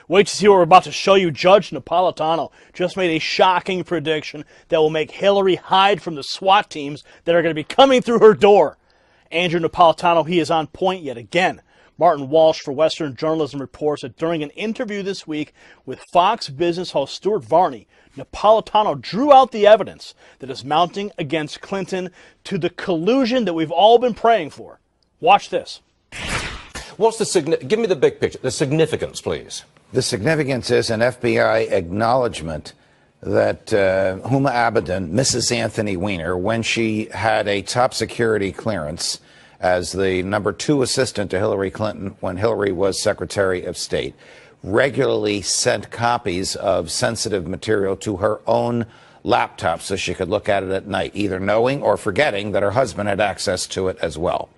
Wait to see what we're about to show you. Judge Napolitano just made a shocking prediction that will make Hillary hide from the SWAT teams that are going to be coming through her door. Andrew Napolitano, he is on point yet again. Martin Walsh for Western Journalism reports that during an interview this week with Fox Business host Stuart Varney, Napolitano drew out the evidence that is mounting against Clinton to the collusion that we've all been praying for. Watch this. What's the give me the big picture, the significance, please. The significance is an FBI acknowledgement that Huma Abedin, Mrs. Anthony Weiner, when she had a top security clearance as the #2 assistant to Hillary Clinton when Hillary was Secretary of State, regularly sent copies of sensitive material to her own laptop so she could look at it at night, either knowing or forgetting that her husband had access to it as well.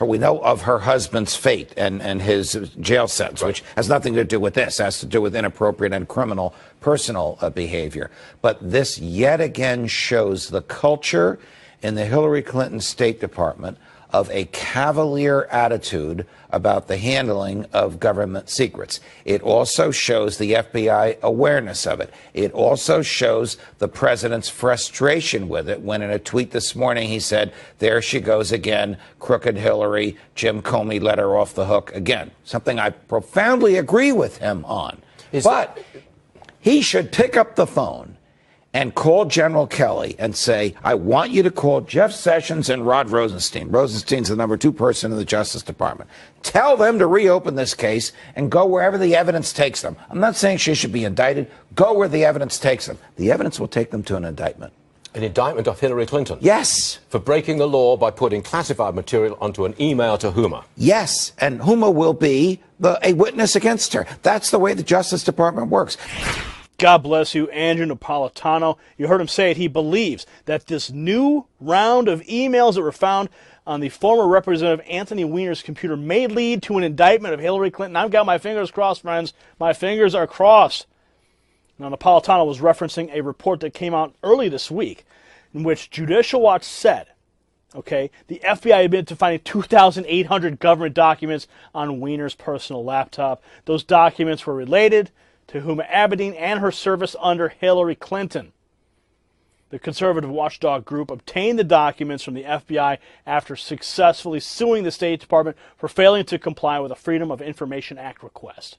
We know of her husband's fate and his jail sentence, which has nothing to do with this. It has to do with inappropriate and criminal personal behavior. But this yet again shows the culture in the Hillary Clinton State Department of a cavalier attitude about the handling of government secrets. It also shows the FBI awareness of it. It also shows the president's frustration with it when in a tweet this morning he said, there she goes again, crooked Hillary, Jim Comey let her off the hook again. Something I profoundly agree with him on. But he should pick up the phone and call General Kelly and say, I want you to call Jeff Sessions and Rod Rosenstein. Rosenstein's the #2 person in the Justice Department. Tell them to reopen this case and go wherever the evidence takes them. I'm not saying she should be indicted. Go where the evidence takes them. The evidence will take them to an indictment. An indictment of Hillary Clinton? Yes. For breaking the law by putting classified material onto an email to Huma? Yes. And Huma will be a witness against her. That's the way the Justice Department works. God bless you, Andrew Napolitano. You heard him say it. He believes that this new round of emails that were found on the former Representative Anthony Weiner's computer may lead to an indictment of Hillary Clinton. I've got my fingers crossed, friends. My fingers are crossed. Now, Napolitano was referencing a report that came out early this week in which Judicial Watch said, okay, the FBI admitted to finding 2,800 government documents on Weiner's personal laptop. Those documents were related to Huma Abedin and her service under Hillary Clinton. The conservative watchdog group obtained the documents from the FBI after successfully suing the State Department for failing to comply with a Freedom of Information Act request.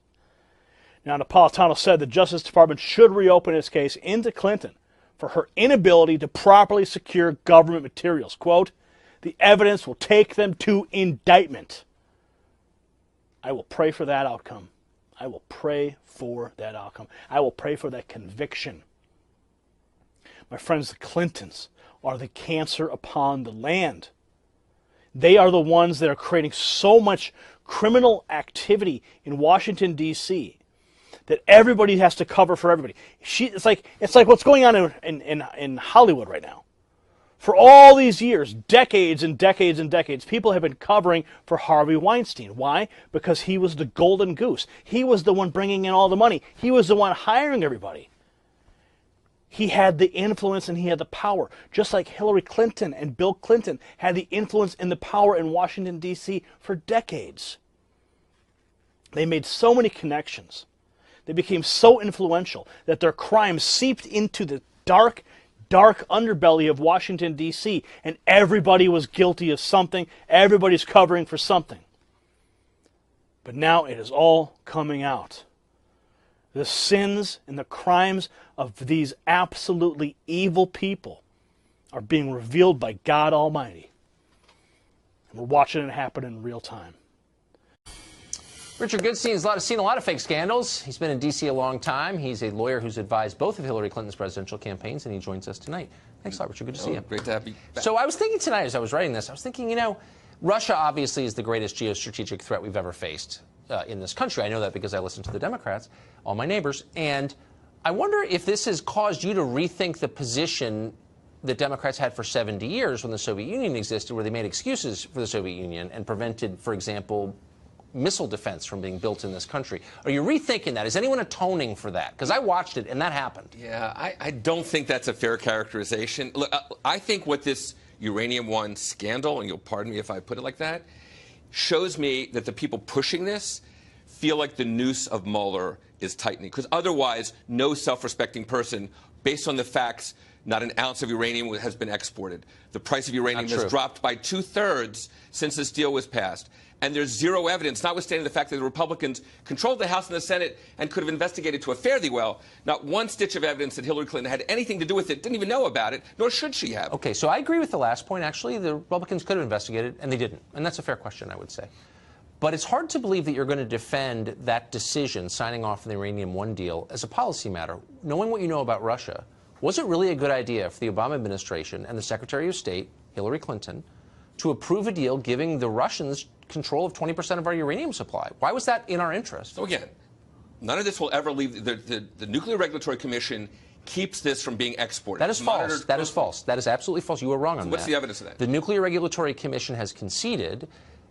Now, Napolitano said the Justice Department should reopen its case into Clinton for her inability to properly secure government materials. Quote, the evidence will take them to indictment. I will pray for that outcome. I will pray for that outcome. I will pray for that conviction. My friends, the Clintons are the cancer upon the land. They are the ones that are creating so much criminal activity in Washington, D.C., that everybody has to cover for everybody. It's like what's going on in Hollywood right now. For all these years, decades and decades and decades, people have been covering for Harvey Weinstein. Why? Because he was the golden goose. He was the one bringing in all the money. He was the one hiring everybody. He had the influence and he had the power, just like Hillary Clinton and Bill Clinton had the influence and the power in Washington, D.C. for decades. They made so many connections. They became so influential that their crimes seeped into the dark underbelly of Washington, D.C., and everybody was guilty of something. Everybody's covering for something. But now it is all coming out. The sins and the crimes of these absolutely evil people are being revealed by God Almighty. And we're watching it happen in real time. Richard Goodstein's seen a lot of fake scandals. He's been in D.C. a long time. He's a lawyer who's advised both of Hillary Clinton's presidential campaigns, and he joins us tonight. Thanks a lot, Richard. Good to see you. Great to have you back. So I was thinking tonight as I was writing this, I was thinking, Russia obviously is the greatest geostrategic threat we've ever faced in this country. I know that because I listen to the Democrats, all my neighbors, and I wonder if this has caused you to rethink the position that Democrats had for 70 years when the Soviet Union existed, where they made excuses for the Soviet Union and prevented, for example, missile defense from being built in this country. Are you rethinking that? Is anyone atoning for that? Because I watched it and that happened. Yeah, I don't think that's a fair characterization. Look, I think what this Uranium One scandal, and you'll pardon me if I put it like that, shows me that the people pushing this feel like the noose of Mueller is tightening. Because otherwise, no self-respecting person, based on the facts, not an ounce of uranium has been exported. The price of uranium has dropped by 2/3 since this deal was passed. And there's zero evidence, notwithstanding the fact that the Republicans controlled the House and the Senate and could have investigated to a fairly well, not one stitch of evidence that Hillary Clinton had anything to do with it, didn't even know about it, nor should she have. Okay, so I agree with the last point, actually. The Republicans could have investigated, and they didn't. And that's a fair question, I would say. But it's hard to believe that you're going to defend that decision, signing off on the Uranium One deal, as a policy matter. Knowing what you know about Russia, was it really a good idea for the Obama administration and the Secretary of State, Hillary Clinton, to approve a deal giving the Russians control of 20% of our uranium supply? Why was that in our interest? So again, none of this will ever leave. The Nuclear Regulatory Commission keeps this from being exported. That is false. That is false. That is absolutely false. You were wrong on that. What's the evidence of that? The Nuclear Regulatory Commission has conceded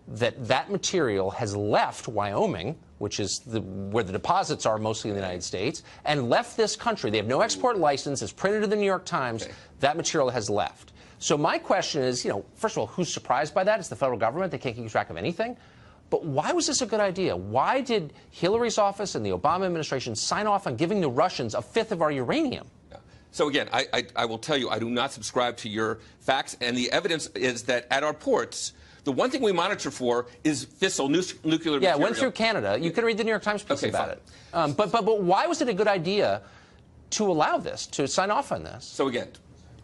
that material has left Wyoming, which is where the deposits are mostly in the United States, and left this country. They have no export license. It's printed in the New York Times. Okay. That material has left. So my question is, first of all, who's surprised by that? It's the federal government. They can't keep track of anything. But why was this a good idea? Why did Hillary's office and the Obama administration sign off on giving the Russians 1/5 of our uranium? So again, I will tell you, I do not subscribe to your facts, and the evidence is that at our ports, the one thing we monitor for is fissile nuclear material. Yeah, it went through Canada. You can read the New York Times piece about it. But why was it a good idea to allow this, to sign off on this? So again,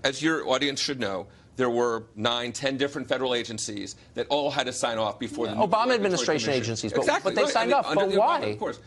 as your audience should know, there were 9, 10 different federal agencies that all had to sign off before the Obama administration agencies. But they signed off. But why? Obama, of course.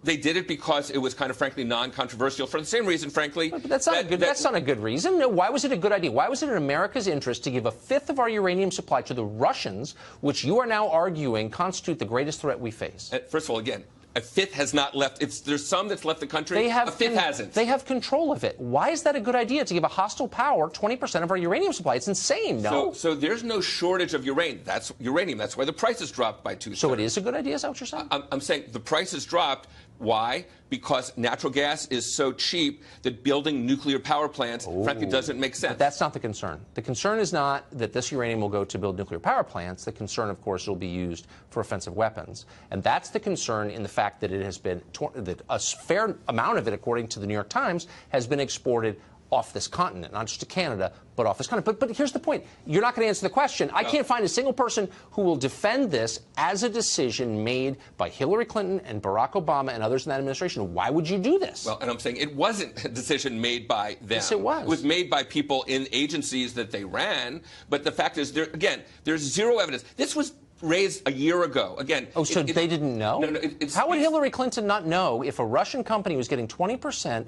They did it because it was kind of, frankly, non-controversial for the same reason, frankly. But that's not a good reason. No, why was it a good idea? Why was it in America's interest to give 1/5 of our uranium supply to the Russians, which you are now arguing constitute the greatest threat we face? First of all, again, 1/5 has not left. There's some that's left the country. 1/5 hasn't. They have control of it. Why is that a good idea to give a hostile power 20% of our uranium supply? It's insane, no? So there's no shortage of uranium. That's uranium. That's why the price has dropped by 2/3. So it is a good idea, is that what you're saying? I'm saying the price has dropped. Why? Because natural gas is so cheap that building nuclear power plants, frankly, doesn't make sense. But that's not the concern. The concern is not that this uranium will go to build nuclear power plants. The concern, of course, will be used for offensive weapons. And that's the concern in the fact that it has been, that a fair amount of it, according to the New York Times, has been exported off this continent, not just to Canada, but off this continent. But here's the point. You're not going to answer the question. I can't find a single person who will defend this as a decision made by Hillary Clinton and Barack Obama and others in that administration. Why would you do this? Well, and I'm saying it wasn't a decision made by them. Yes, it was. It was made by people in agencies that they ran. But the fact is, there's zero evidence. This was raised a year ago. Again. Oh, so they didn't know? No. How would Hillary Clinton not know if a Russian company was getting 20%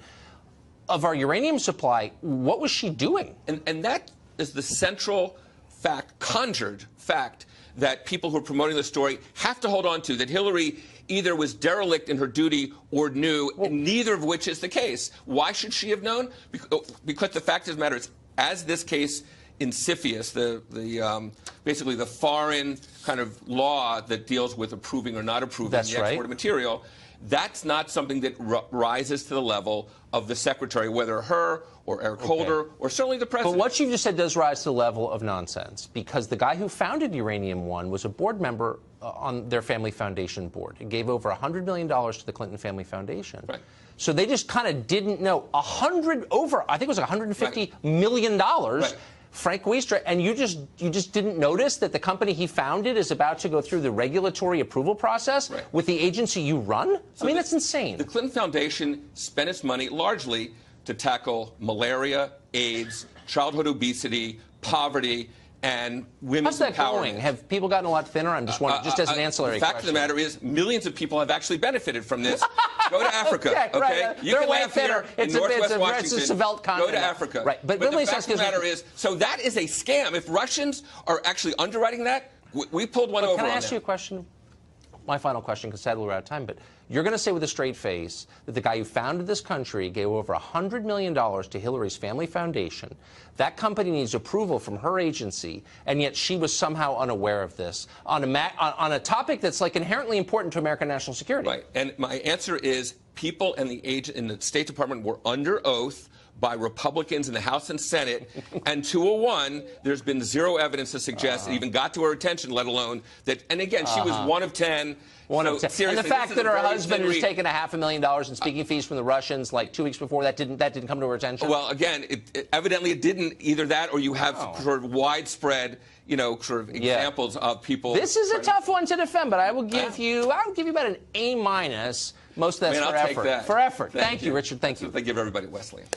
of our uranium supply? What was she doing? And that is the central fact, conjured fact, that people who are promoting the story have to hold on to, that Hillary either was derelict in her duty or knew, neither of which is the case. Why should she have known? Because the fact of the matter is, as this case in CFIUS, basically the foreign kind of law that deals with approving or not approving the export of material, that's not something that rises to the level of the secretary, whether her or Eric Holder or certainly the president. But what you just said does rise to the level of nonsense, because the guy who founded Uranium One was a board member on their family foundation board. He gave over $100 million to the Clinton Family Foundation. Right. So they just kind of didn't know. I think it was $150 million. Right. Frank Wiestra, and you just didn't notice that the company he founded is about to go through the regulatory approval process with the agency you run? So I mean, that's insane. The Clinton Foundation spent its money largely to tackle malaria, AIDS, childhood obesity, poverty, and women's empowerment. How's that going? Have people gotten a lot thinner? I'm just wondering, just as an ancillary question. The fact of the matter is, millions of people have actually benefited from this. Go to Africa, okay? You can laugh here in Northwest Washington. It's a svelte continent. Go to Africa. Right. But the fact of the matter is, so that is a scam. If Russians are actually underwriting that, we pulled one over on them. Can I ask you a question? My final question, because sadly we're out of time, but you're going to say with a straight face that the guy who founded this country gave over $100 million to Hillary's family foundation. That company needs approval from her agency, and yet she was somehow unaware of this on a topic that's like inherently important to American national security. Right. And my answer is people in the State Department were under oath by Republicans in the House and Senate, and 201, there's been zero evidence to suggest it even got to her attention, let alone that. And again, she was one of 10. One of 10. And the fact that her husband has taken $500,000 in speaking fees from the Russians like 2 weeks before, that didn't come to her attention? Well, again, evidently it didn't. Either that, or you have sort of widespread, sort of examples of people. This is a tough one to defend, but I will give you about an A-. Most of that's for effort. Take that. For effort. Thank Thank you, Richard. Thank you. They give everybody Wesleyan.